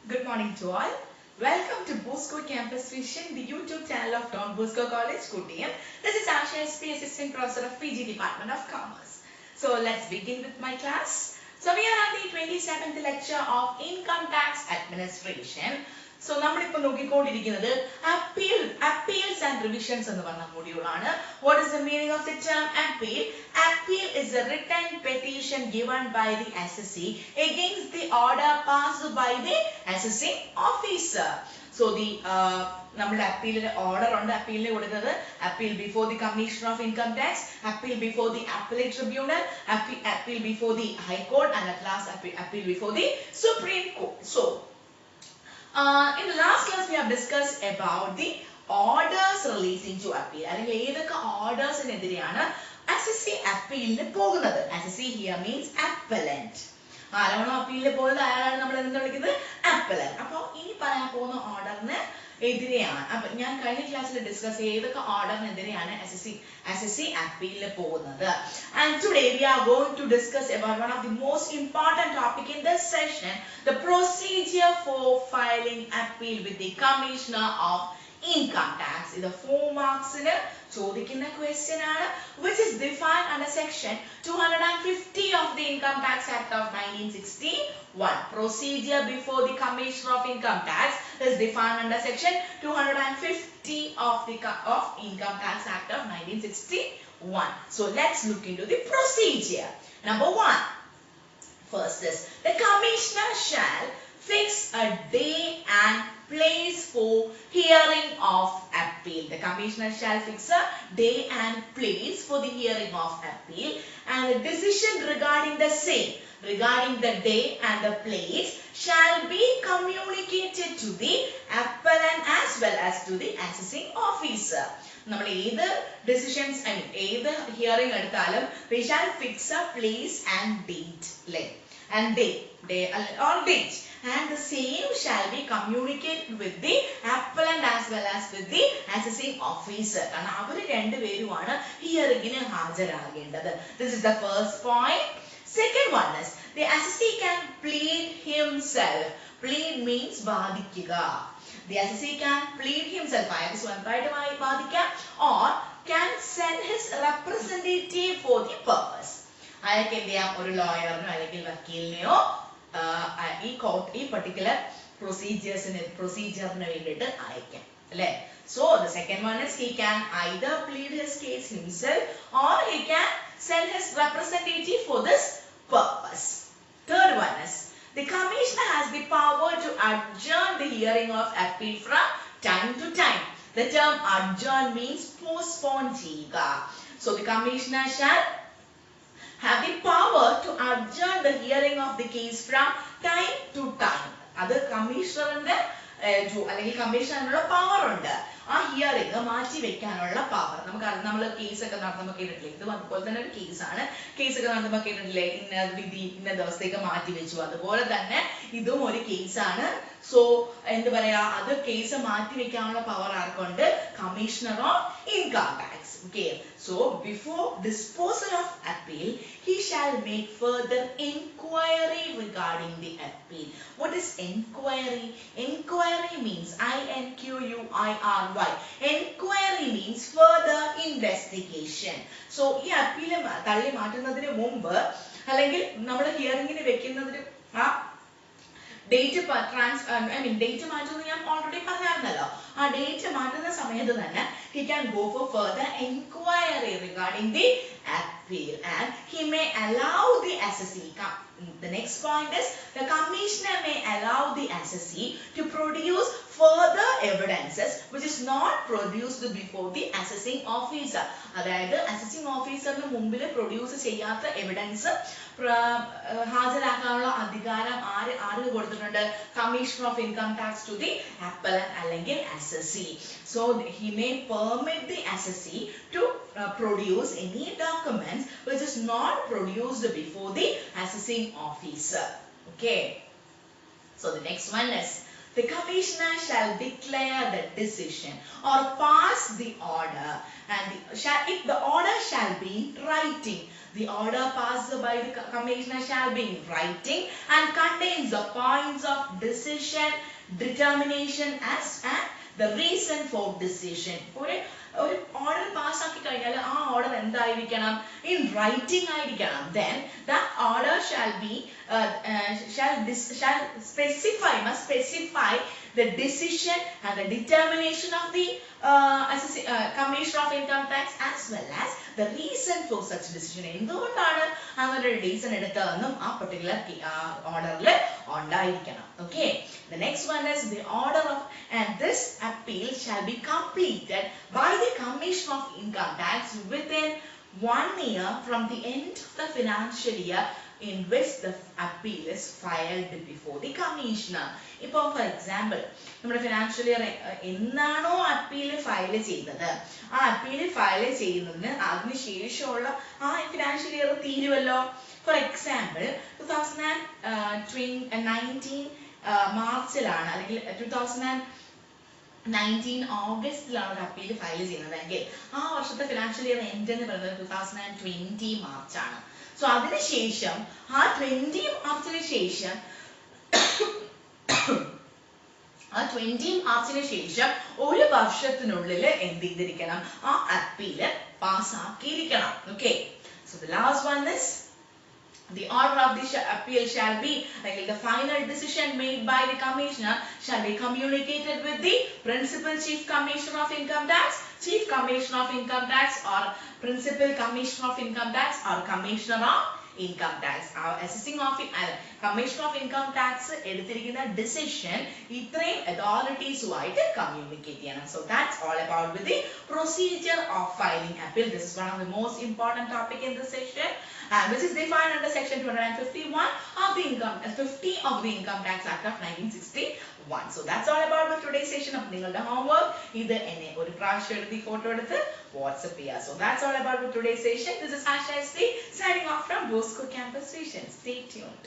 Good morning to all. Welcome to Bosco Campus Vision, the YouTube channel of Don Bosco College, Kottayam. This is Asha SP, Assistant Professor of PG Department of Commerce. So let's begin with my class. So we are at the 27th lecture of Income Tax Administration. So നമ്മളിപ്പോൾ നോക്കിക്കൊണ്ടിരിക്കുന്നത് appeals and revisions എന്ന് പറഞ്ഞ module ആണ്. What is the meaning of the term appeal? Appeal is a written petition given by the assessee against the order passed by the assessing officer. So the നമ്മുടെ അപ്പീലിന്റെ order ഉണ്ട്. അപ്പീലിന് കൊടുക്കുന്നത് appeal before the Commissioner of Income Tax, appeal before the Appellate Tribunal, appeal before the High Court, and at last appeal before the Supreme Court. So in the last class we have discussed about the orders relating to appeal. അല്ലെങ്കിൽ ഏതൊക്കെ ഓർഡേഴ്സിനെതിരെയാണ് assessee appealന് പോകുന്നത്. assessee here means appellant. ആരാണോ അപ്പീലിന് പോകുന്നത് അയാളാണ് നമ്മൾ എന്താ വിളിക്കുന്നത് appellant. അപ്പോൾ ഇനി പറയാൻ പോകുന്ന ഓർഡറിന് എതിരെയാണ്. അപ്പോൾ ഞാൻ കഴിഞ്ഞ ക്ലാസ്സിൽ ഡിസ്കസ് ഏതൊക്കെ ഓർഡറിനെതിരെയാണ് assessee appealന് പോകുന്നത്. And today we are going to discuss about one of the most important topic in this session, the procedure for filing appeal with the Commissioner of Income Tax. ഇത് 4 മാർക്സിന് ചോദിക്കുന്ന ക്വസ്റ്റ്യൻ ആണ്, which is defined under section 250 of the Income Tax Act of 1961. Procedure before the Commissioner of Income Tax is defined under section 250 of the Income Tax Act of 1961. So let's look into the procedure. Number 1. First is the Commissioner shall fix a day and place for hearing of appeal. The Commissioner shall fix a day and place for the hearing of appeal, and the decision regarding the same, regarding the day and the place, shall be communicated to the appellant as well as to the assessing officer. നമ്മൾ ഏത് decisions ഏത് hearing എടുത്താലും we shall fix a place and date, and day or date, and the same shall be communicated with the appellant as well as with the assessing officer. കാരണം അവർ രണ്ടുപേരുമാണ് ഹിയറിംഗിന് ഹാജരാകേണ്ടത്. This is the first point. Second one is the assessee can plead himself. Plead means വാദിക്കുക. The assessee can plead himself, അയാൾക്ക് സ്വന്തമായിട്ട് വാദിക്കാം, or can send his representative for the purpose. അയാൾക്ക് എന്ത് ചെയ്യാം, ഒരു ലോയറിനോ അല്ലെങ്കിൽ വക്കീലിനെയോ ഈ particular പ്രൊസീജിയറിന് വേണ്ടിയിട്ട് അയക്കാം, അല്ലേ? So the second one is he can either plead his case himself or he can send his representative for this purpose. Third one is the Commissioner has the power to adjourn the hearing of appeal from time to time. The term adjourn means postpone ചെയ്യുക. So the Commissioner shall have the power to adjourn the hearing of the case from time to time. അത് കമ്മീഷണറിന്റെ അല്ലെങ്കിൽ കമ്മീഷണറിനുള്ള power ഉണ്ട്. ആ hearing മാറ്റി വെക്കാനുള്ള power നമുക്കറിയാം. നമ്മൾ കേസൊക്കെ നടത്തുമ്പോൾ കേട്ടിട്ടില്ലേ, ഇത് അതുപോലെ തന്നെ ഒരു കേസാണ്. കേസൊക്കെ നടത്തുമ്പോൾ കേട്ടിട്ടില്ലേ, ഇന്ന വിധി ഇന്ന ദിവസത്തേക്ക് മാറ്റി വെച്ചു, അതുപോലെ തന്നെ ഇതും ഒരു കേസാണ്. സോ എന്താ പറയാ, അത് കേസ് മാറ്റി വെക്കാനുള്ള പവർ ആർക്കുണ്ട്? Commissioner of income tax. Okay, so before disposal of appeal, he shall make further inquiry regarding the appeal. What is inquiry? Inquiry means INQUIRY. Inquiry means further investigation. So ഈ appeal തള്ളി മാറ്റുന്നതിന് മുമ്പ് അല്ലെങ്കിൽ നമ്മൾ ഹിയറിംഗിന് വെക്കുന്നതിന് date date മാറ്റുന്നത് ഞാൻ already പറഞ്ഞായിരുന്നല്ലോ. ആ ഡേറ്റ് മാറ്റുന്ന സമയത്ത് തന്നെ he can go for further inquiry regarding the appeal, and he may allow the assessee. The next point is the Commissioner may allow the assessee to produce further evidences which is not produced before the assessing officer. അതായത് assessing ഓഫീസറിന് മുമ്പിൽ produce ചെയ്യാത്ത evidence ഹാജരാക്കാനുള്ള അധികാരം ആർക്ക് കൊടുത്തിട്ടുണ്ട്? Commissioner of income tax to the appellant അല്ലെങ്കിൽ assessee. So he may permit the assessee to produce any documents which is not produced before the assessing officer. Okay, so the next one is the Commissioner shall declare the decision or pass the order, and if the order shall be in writing. The order passed by the commissioner shall be in writing and contains the points of decision, determination as and the reason for decision. ഒരു order pass ആക്കി കഴിഞ്ഞാൽ ആ order എന്തായിരിക്കണം? In writing ആയിരിക്കണം. Then that order shall be shall specify the decision and the determination of the Commissioner of Income Tax as well as the reason for such decision. എന്തുകൊണ്ടാണ് അങ്ങനെ ഒരു reason എടുത്തതെന്നും ആ particular orderൽ ഉണ്ടായിരിക്കണം. Okay. The next one is the order of, and this appeal shall be completed by the Commissioner of Income Tax within 1 year from the end of the financial year in which the appeal is filed before the commissioner. ഇപ്പോൾ for example നമ്മുടെ financial year എന്നാണോ appeal file ചെയ്തത് ആ appeal file ചെയ്യുന്നതിന് അതിനുശേഷമുള്ള ആ financial year തീരുവല്ലോ. For example 2019 മാർച്ചിലാണ് അല്ലെങ്കിൽ 2019 ഓഗസ്റ്റിലാണ് ഒരു അപ്പീൽ ഫയൽ ചെയ്യുന്നതെങ്കിൽ ആ വർഷത്തെ ഫിനാൻഷ്യൽ ഇയർ എൻഡ് എന്ന് പറയുന്നത് 2020 മാർച്ചാണ്. സോ അതിനുശേഷം ആ 20 മാർച്ചിന് ശേഷം ഒരു വർഷത്തിനുള്ളിൽ എന്ത് ചെയ്തിരിക്കണം? ആ appeal പാസ്സാക്കിയിരിക്കണം. Okay. So the last one is the order of the appeal shall be, like the final decision made by the commissioner shall be communicated with the principal chief commissioner of income tax, chief commissioner of income tax or principal commissioner of income tax or commissioner of income tax. Assessing of commissioner of income tax എടുത്തിരിക്കുന്ന decision ഇത്രയും authorities ആയിട്ട് communicate ചെയ്യണം. So that's all about with the procedure of filing appeal. This is one of the most important topic in this session, which is defined under section 251 of the Income Tax Act of 1961. So that's all about the today's session. അപ്പോൾ നിങ്ങളുടെ homework ഇത് എന്നെ ഒരു പ്രാവശ്യം എഴുതി photo എടുത്ത് WhatsApp ചെയ്യുക. So that's all about the today's session. This is Asha SP signing off from Bosco Campus Vision. Stay tuned.